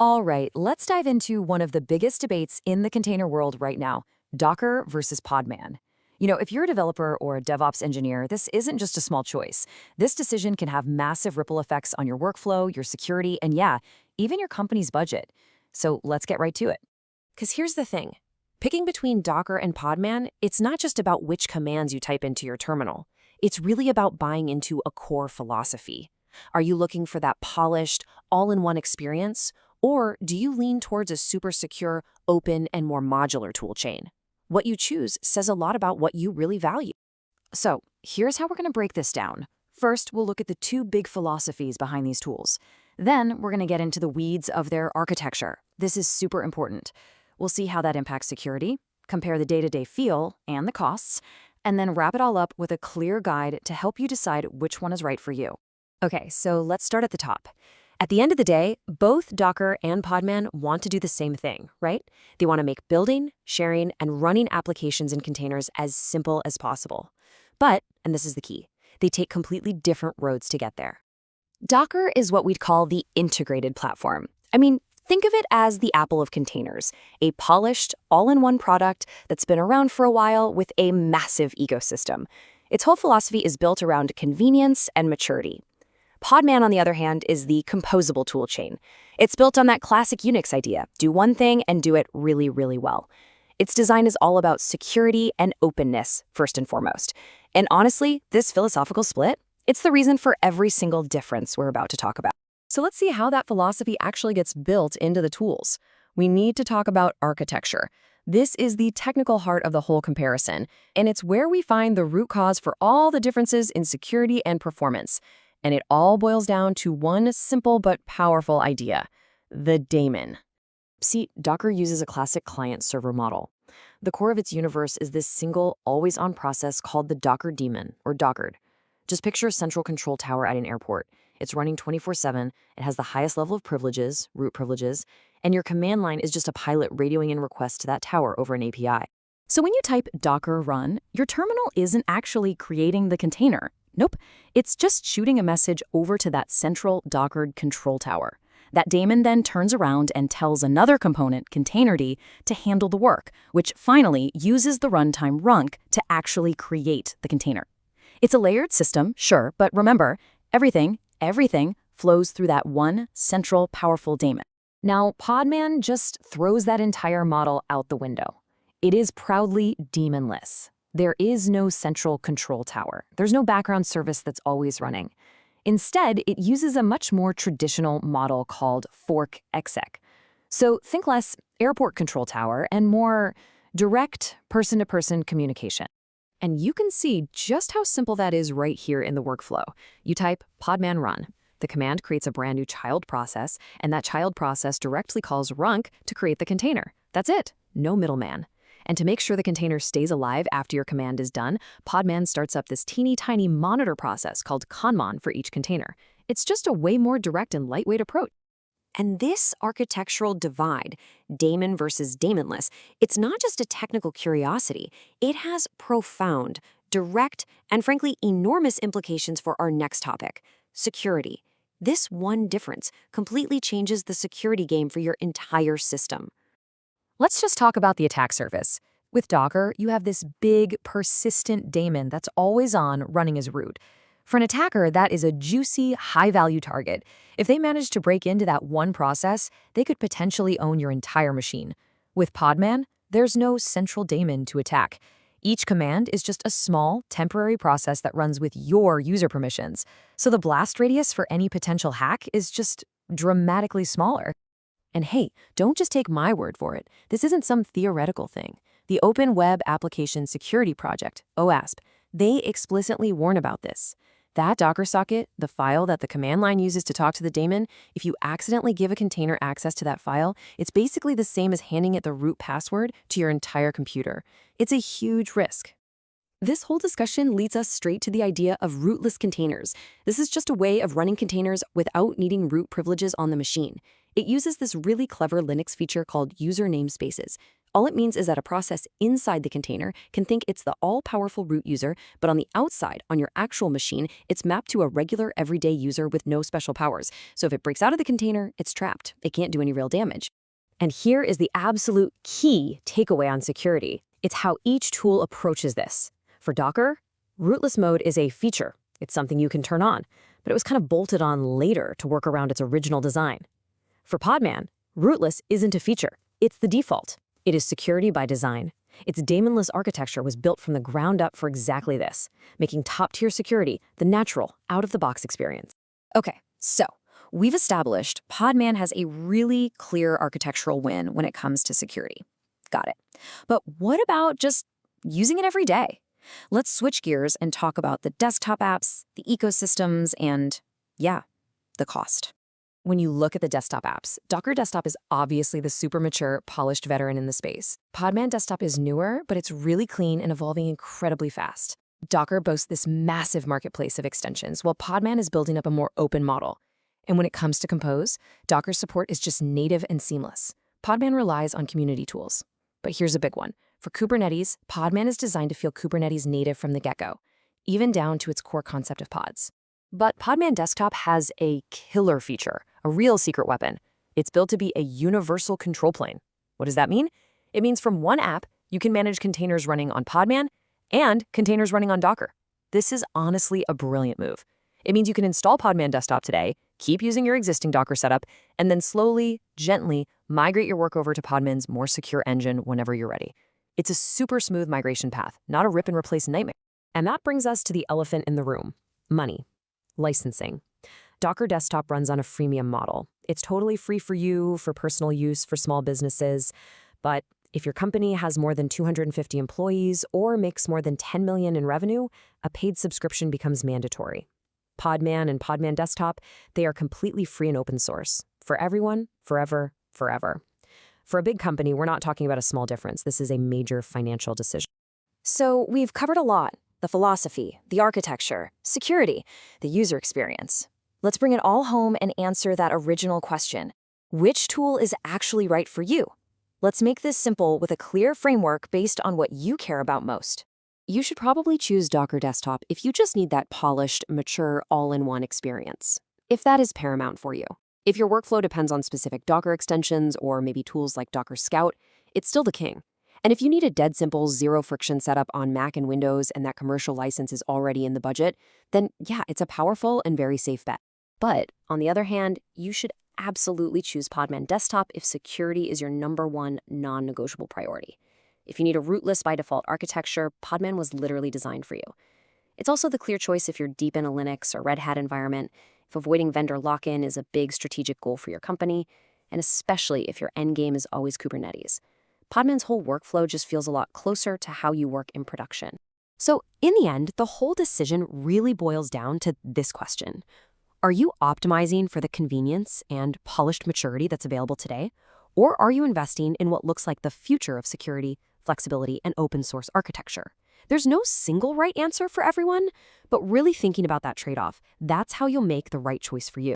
All right, let's dive into one of the biggest debates in the container world right now, Docker versus Podman. If you're a developer or a DevOps engineer, this isn't just a small choice. This decision can have massive ripple effects on your workflow, your security, and yeah, even your company's budget. So let's get right to it. Because here's the thing. Picking between Docker and Podman, it's not just about which commands you type into your terminal. It's really about buying into a core philosophy. Are you looking for that polished, all-in-one experience? Or do you lean towards a super secure, open, and more modular toolchain? What you choose says a lot about what you really value. So here's how we're going to break this down. First, we'll look at the two big philosophies behind these tools. Then we're going to get into the weeds of their architecture. This is super important. We'll see how that impacts security, compare the day-to-day feel and the costs, and then wrap it all up with a clear guide to help you decide which one is right for you. Okay, so let's start at the top. At the end of the day, both Docker and Podman want to do the same thing, right? They want to make building, sharing, and running applications in containers as simple as possible. But, and this is the key, they take completely different roads to get there. Docker is what we'd call the integrated platform. Think of it as the Apple of containers, a polished, all-in-one product that's been around for a while with a massive ecosystem. Its whole philosophy is built around convenience and maturity. Podman, on the other hand, is the composable toolchain. It's built on that classic Unix idea, do one thing and do it really, really well. Its design is all about security and openness, first and foremost. And honestly, this philosophical split, it's the reason for every single difference we're about to talk about. So let's see how that philosophy actually gets built into the tools. We need to talk about architecture. This is the technical heart of the whole comparison, and it's where we find the root cause for all the differences in security and performance. And it all boils down to one simple but powerful idea, the daemon. See, Docker uses a classic client-server model. The core of its universe is this single, always-on process called the Docker daemon, or Dockered. Just picture a central control tower at an airport. It's running 24/7, it has the highest level of privileges, root privileges, and your command line is just a pilot radioing in requests to that tower over an API. So when you type docker run, your terminal isn't actually creating the container. Nope, it's just shooting a message over to that central Dockered control tower. That daemon then turns around and tells another component, Containerd, to handle the work, which finally uses the runtime runc to actually create the container. It's a layered system, sure, but remember, everything flows through that one central powerful daemon. Now, Podman just throws that entire model out the window. It is proudly daemonless. There is no central control tower. There's no background service that's always running. Instead, it uses a much more traditional model called fork exec. So think less airport control tower and more direct person-to-person communication. And you can see just how simple that is right here in the workflow. You type podman run. The command creates a brand new child process, and that child process directly calls runc to create the container. That's it. No middleman. And to make sure the container stays alive after your command is done, Podman starts up this teeny tiny monitor process called conmon for each container. It's just a way more direct and lightweight approach. And this architectural divide, daemon versus daemonless, it's not just a technical curiosity. It has profound, direct, and frankly enormous implications for our next topic, security. This one difference completely changes the security game for your entire system. Let's just talk about the attack surface. With Docker, you have this big, persistent daemon that's always on, running as root. For an attacker, that is a juicy, high-value target. If they manage to break into that one process, they could potentially own your entire machine. With Podman, there's no central daemon to attack. Each command is just a small, temporary process that runs with your user permissions. So the blast radius for any potential hack is just dramatically smaller. And hey, don't just take my word for it. This isn't some theoretical thing. The Open Web Application Security Project, OWASP, they explicitly warn about this. That Docker socket, the file that the command line uses to talk to the daemon, if you accidentally give a container access to that file, it's basically the same as handing it the root password to your entire computer. It's a huge risk. This whole discussion leads us straight to the idea of rootless containers. This is just a way of running containers without needing root privileges on the machine. It uses this really clever Linux feature called user namespaces. All it means is that a process inside the container can think it's the all-powerful root user, but on the outside, on your actual machine, it's mapped to a regular, everyday user with no special powers. So if it breaks out of the container, it's trapped. It can't do any real damage. And here is the absolute key takeaway on security. It's how each tool approaches this. For Docker, rootless mode is a feature. It's something you can turn on, but it was kind of bolted on later to work around its original design. For Podman, rootless isn't a feature. It's the default. It is security by design. Its daemonless architecture was built from the ground up for exactly this, making top-tier security the natural, out-of-the-box experience. Okay, so we've established Podman has a really clear architectural win when it comes to security. Got it. But what about just using it every day? Let's switch gears and talk about the desktop apps, the ecosystems, and, yeah, the cost. When you look at the desktop apps, Docker Desktop is obviously the super mature, polished veteran in the space. Podman Desktop is newer, but it's really clean and evolving incredibly fast. Docker boasts this massive marketplace of extensions, while Podman is building up a more open model. And when it comes to Compose, Docker's support is just native and seamless. Podman relies on community tools. But here's a big one. For Kubernetes, Podman is designed to feel Kubernetes-native from the get-go, even down to its core concept of pods. But Podman Desktop has a killer feature, a real secret weapon. It's built to be a universal control plane. What does that mean? It means from one app, you can manage containers running on Podman and containers running on Docker. This is honestly a brilliant move. It means you can install Podman Desktop today, keep using your existing Docker setup, and then slowly, gently migrate your work over to Podman's more secure engine whenever you're ready. It's a super smooth migration path, not a rip-and-replace nightmare. And that brings us to the elephant in the room: money. Licensing. Docker Desktop runs on a freemium model. It's totally free for you, for personal use, for small businesses. But if your company has more than 250 employees or makes more than $10 million in revenue, a paid subscription becomes mandatory. Podman and Podman Desktop, they are completely free and open source. For everyone, forever, forever. For a big company, we're not talking about a small difference. This is a major financial decision. So we've covered a lot: the philosophy, the architecture, security, the user experience. Let's bring it all home and answer that original question. Which tool is actually right for you? Let's make this simple with a clear framework based on what you care about most. You should probably choose Docker Desktop if you just need that polished, mature, all-in-one experience, if that is paramount for you. If your workflow depends on specific Docker extensions or maybe tools like Docker Scout, it's still the king. And if you need a dead simple, zero-friction setup on Mac and Windows and that commercial license is already in the budget, then yeah, it's a powerful and very safe bet. But on the other hand, you should absolutely choose Podman Desktop if security is your #1 non-negotiable priority. If you need a rootless by default architecture, Podman was literally designed for you. It's also the clear choice if you're deep in a Linux or Red Hat environment, if avoiding vendor lock-in is a big strategic goal for your company, and especially if your end game is always Kubernetes. Podman's whole workflow just feels a lot closer to how you work in production. So in the end, the whole decision really boils down to this question. Are you optimizing for the convenience and polished maturity that's available today? Or are you investing in what looks like the future of security, flexibility, and open source architecture? There's no single right answer for everyone, but really thinking about that trade-off, that's how you'll make the right choice for you.